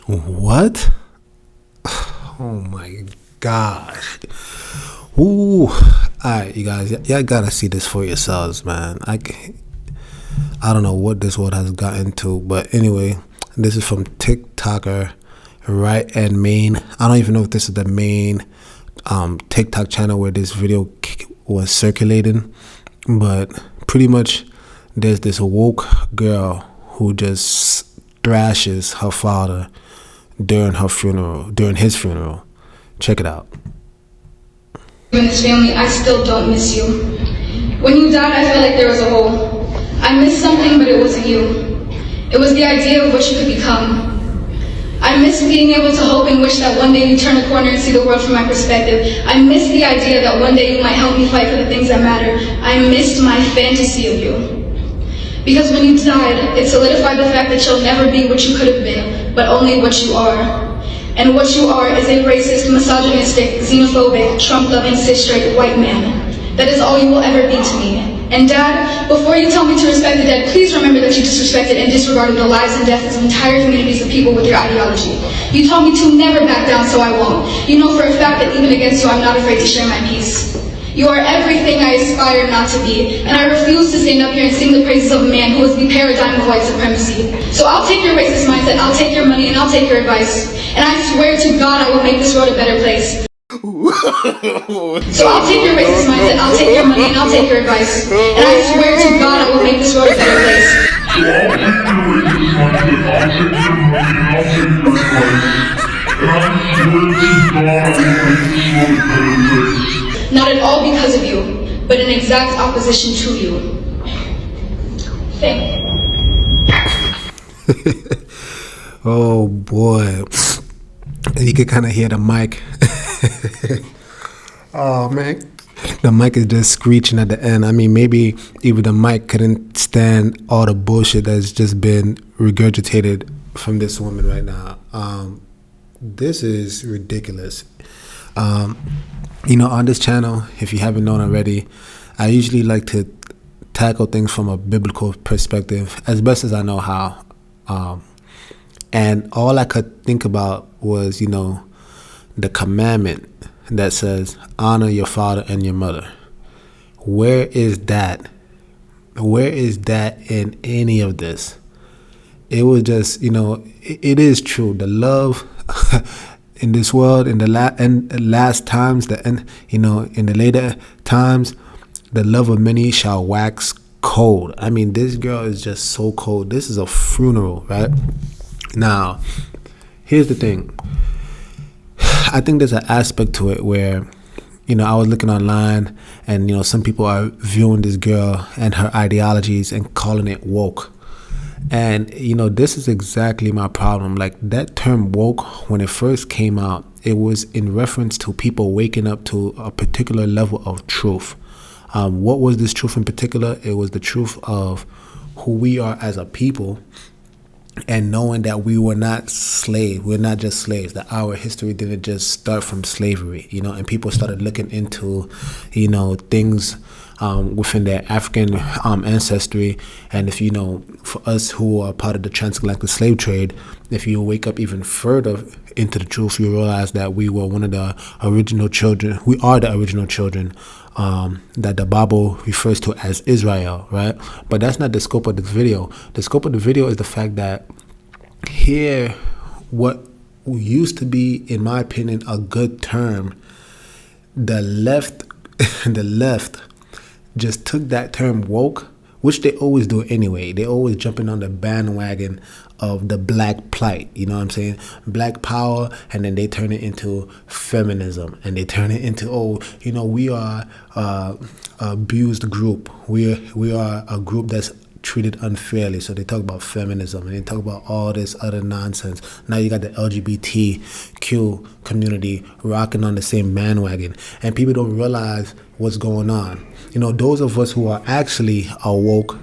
What? Oh my gosh. Ooh. Alright, you guys, y'all gotta see this for yourselves, man. I don't know what this world has gotten to, but anyway, this is from TikToker Right and Main. I don't even know if this is the main TikTok channel where this video was circulating, but pretty much there's this woke girl who just thrashes her father during his funeral. Check it out. In this family, I still don't miss you. When you died, I felt like there was a hole. I missed something, but it wasn't you. It was the idea of what you could become. I miss being able to hope and wish that one day you turn a corner and see the world from my perspective. I miss the idea that one day you might help me fight for the things that matter. I missed my fantasy of you. Because when you died, it solidified the fact that you'll never be what you could have been, but only what you are. And what you are is a racist, misogynistic, xenophobic, Trump-loving, cis-straight white man. That is all you will ever be to me. And Dad, before you tell me to respect the dead, please remember that you disrespected and disregarded the lives and deaths of entire communities of people with your ideology. You told me to never back down, so I won't. You know for a fact that even against you, I'm not afraid to share my peace. You are everything I aspire not to be, and I refuse to stand up here and sing the praises of a man who is the paradigm of white supremacy. So I'll take your racist mindset, I'll take your money, and I'll take your advice. And I swear to God I will make this world a better place. So I'll take your racist mindset, I'll take your money, and I'll take your advice. And I swear to God I will make this world a better place. Not at all because of you, but in exact opposition to you. Thank you. Oh boy. You can kind of hear the mic. Oh man. The mic is just screeching at the end. I mean, maybe even the mic couldn't stand all the bullshit that's just been regurgitated from this woman right now. This is ridiculous. On this channel, if you haven't known already, I usually like to tackle things from a biblical perspective as best as I know how. And all I could think about was, the commandment that says, honor your father and your mother. Where is that? Where is that in any of this? It was just, it is true. The love in this world, in the last times, in the later times, the love of many shall wax cold. I mean, this girl is just so cold. This is a funeral, right? Now, here's the thing. I think there's an aspect to it where, I was looking online and, some people are viewing this girl and her ideologies and calling it woke. And, this is exactly my problem. Like, that term woke, when it first came out, it was in reference to people waking up to a particular level of truth. What was this truth in particular? It was the truth of who we are as a people, and knowing that we were not slaves. We're not just slaves, that our history didn't just start from slavery, and people started looking into, things within their African ancestry. And if, for us who are part of the transatlantic slave trade, if you wake up even further into the truth, you realize that we were one of the original children. We are the original children that the Bible refers to as Israel, right? But that's not the scope of this video. The scope of the video is the fact that here, what used to be, in my opinion, a good term, the left just took that term woke, which they always do anyway. They always jumping on the bandwagon of the black plight, you know what I'm saying? Black power, and then they turn it into feminism, and they turn it into, we are a abused group. We are a group that's treated unfairly. So they talk about feminism, and they talk about all this other nonsense. Now you got the LGBTQ community rocking on the same bandwagon, and people don't realize what's going on. Those of us who are actually awoke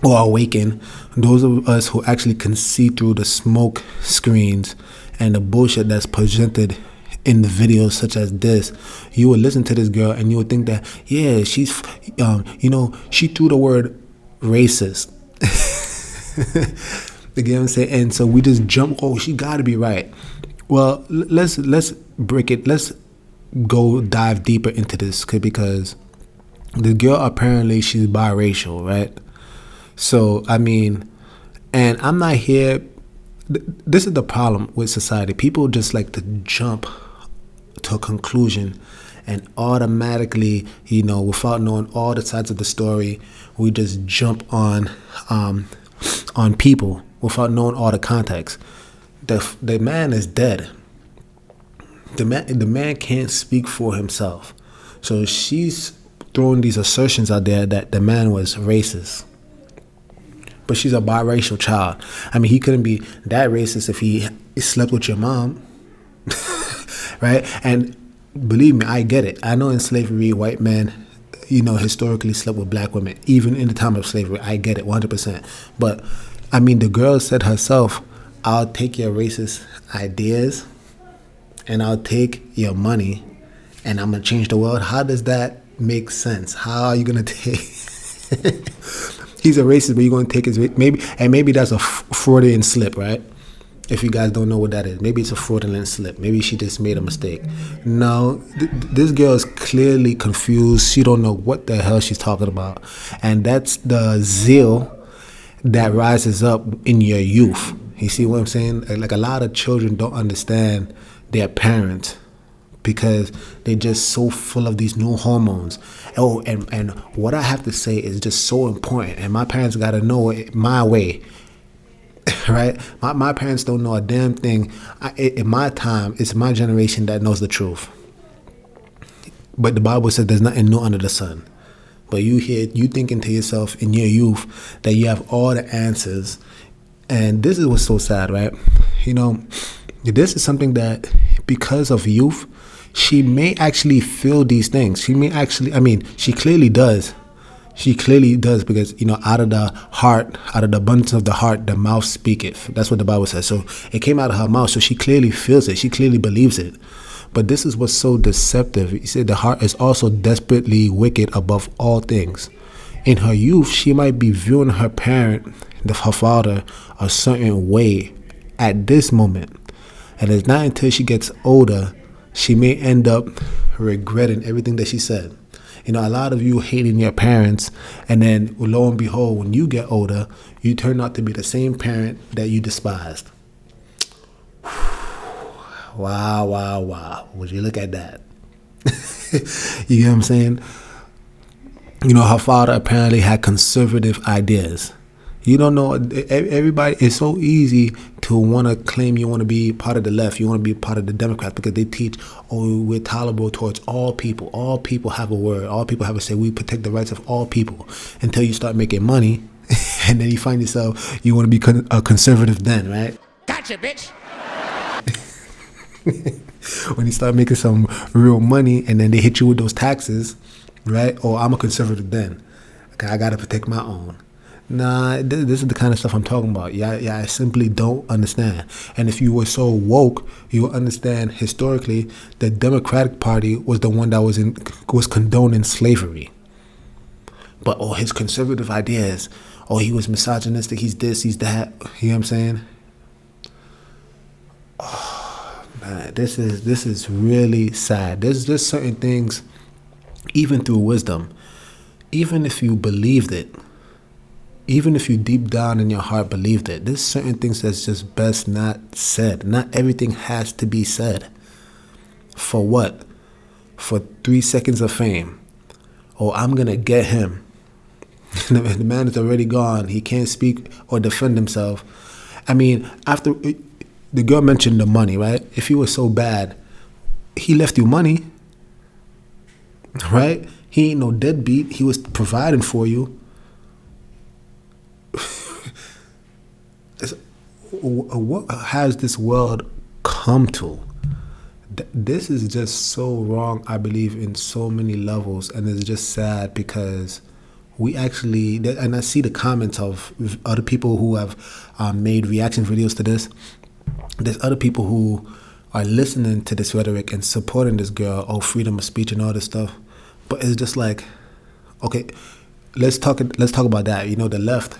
or awakened, those of us who actually can see through the smoke screens and the bullshit that's presented in the videos such as this, you would listen to this girl and you would think that, yeah, she's, she threw the word racist. You get what I'm saying? And so we just jump. Oh, she got to be right. Well, let's break it. Let's go dive deeper into this because the girl apparently she's biracial, right? So I mean, and I'm not here. This is the problem with society. People just like to jump to a conclusion and automatically, without knowing all the sides of the story, we just jump on people without knowing all the context. The man is dead. The man can't speak for himself. So she's throwing these assertions out there that the man was racist. But she's a biracial child. I mean, he couldn't be that racist if he slept with your mom. Right? And believe me, I get it. I know in slavery, white men, historically slept with black women, even in the time of slavery. I get it 100%. But I mean, the girl said herself, I'll take your racist ideas and I'll take your money and I'm going to change the world. How does that make sense? How are you going to take... He's a racist, but you're going to take his... Maybe that's a Freudian slip, right? If you guys don't know what that is. Maybe it's a fraudulent slip. Maybe she just made a mistake. No, this girl is clearly confused. She don't know what the hell she's talking about. And that's the zeal that rises up in your youth. You see what I'm saying? Like a lot of children don't understand their parents because they're just so full of these new hormones. Oh, and what I have to say is just so important. And my parents got to know it my way. Right? My parents don't know a damn thing. In my time, it's my generation that knows the truth. But the Bible said there's nothing new under the sun. But you thinking to yourself in your youth that you have all the answers. And this is what's so sad, right? This is something that because of youth, she may actually feel these things. She may actually, she clearly does. She clearly does because, out of the heart, out of the abundance of the heart, the mouth speaketh. That's what the Bible says. So it came out of her mouth. So she clearly feels it. She clearly believes it. But this is what's so deceptive. You see, the heart is also desperately wicked above all things. In her youth, she might be viewing her parent, her father, a certain way at this moment. And it's not until she gets older, she may end up regretting everything that she said. A lot of you hating your parents, and then lo and behold, when you get older, you turn out to be the same parent that you despised. Wow. Would you look at that? You get what I'm saying? Her father apparently had conservative ideas. You don't know, everybody, it's so easy to want to claim you want to be part of the left, you want to be part of the Democrats because they teach, we're tolerable towards all people. All people have a word. All people have a say. We protect the rights of all people until you start making money and then you find yourself, you want to be a conservative then, right? Gotcha, bitch. When you start making some real money and then they hit you with those taxes, right? I'm a conservative then. Okay, I got to protect my own. Nah, this is the kind of stuff I'm talking about. Yeah, I simply don't understand. And if you were so woke, you would understand historically the Democratic Party was the one that was condoning slavery. But his conservative ideas, he was misogynistic, he's this, he's that. You know what I'm saying? Oh man, this is really sad. There's certain things, even through wisdom, even if you believed it. Even if you deep down in your heart believed it, there's certain things that's just best not said. Not everything has to be said. For what? For 3 seconds of fame. I'm going to get him. The man is already gone. He can't speak or defend himself. After the girl mentioned the money, right? If he was so bad, he left you money, right? He ain't no deadbeat. He was providing for you. What has this world come to? This is just so wrong, I believe, in so many levels, and it's just sad because we actually, and I see the comments of other people who have made reaction videos to this. There's other people who are listening to this rhetoric and supporting this girl, freedom of speech and all this stuff, but it's just like, okay, let's talk about that. The left,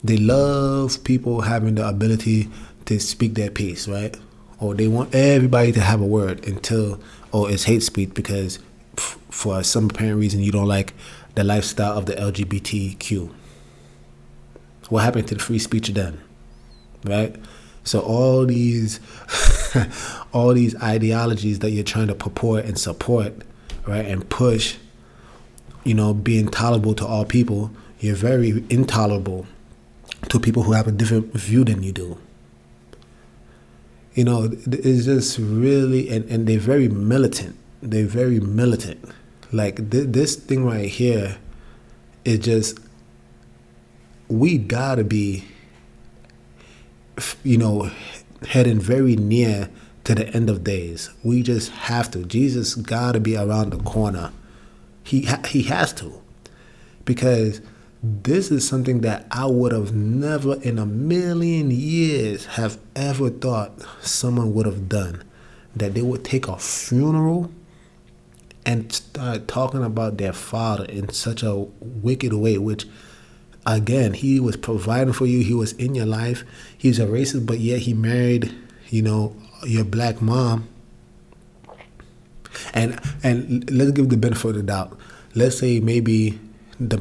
They love people having the ability to speak their piece, right? Or they want everybody to have a word until, it's hate speech because for some apparent reason you don't like the lifestyle of the LGBTQ. What happened to the free speech then, right? So all these all these ideologies that you're trying to purport and support, right, and push, being tolerable to all people, you're very intolerable to people who have a different view than you do. It's just really, and they're very militant. They're very militant. Like this thing right here is just, we gotta be, heading very near to the end of days. We just have to. Jesus gotta be around the corner. He has to, because this is something that I would have never in a million years have ever thought someone would have done. That they would take a funeral and start talking about their father in such a wicked way, which, again, he was providing for you. He was in your life. He's a racist, but yet he married, your black mom. And let's give the benefit of the doubt. Let's say maybe the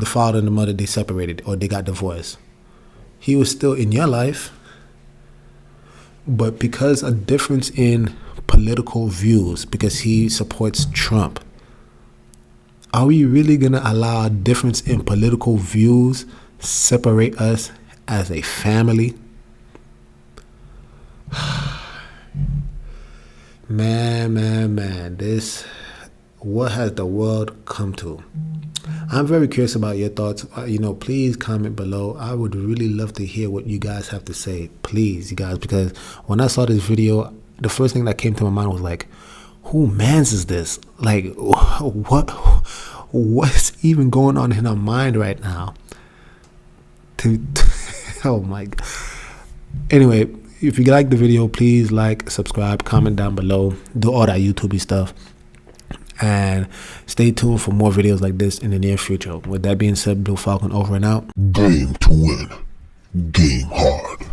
father and the mother, they separated or they got divorced. He was still in your life, but because a difference in political views, because he supports Trump, are we really gonna allow a difference in political views separate us as a family? Man, what has the world come to? I'm very curious about your thoughts. Please comment below. I would really love to hear what you guys have to say. Please, you guys, because when I saw this video, the first thing that came to my mind was like, who mans is this? Like, what's even going on in her mind right now? Oh my God. Anyway, if you like the video, please like, subscribe, comment down below, do all that YouTube stuff, and stay tuned for more videos like this in the near future. With that being said, Bill Falcon over and out. Game to win. Game hard.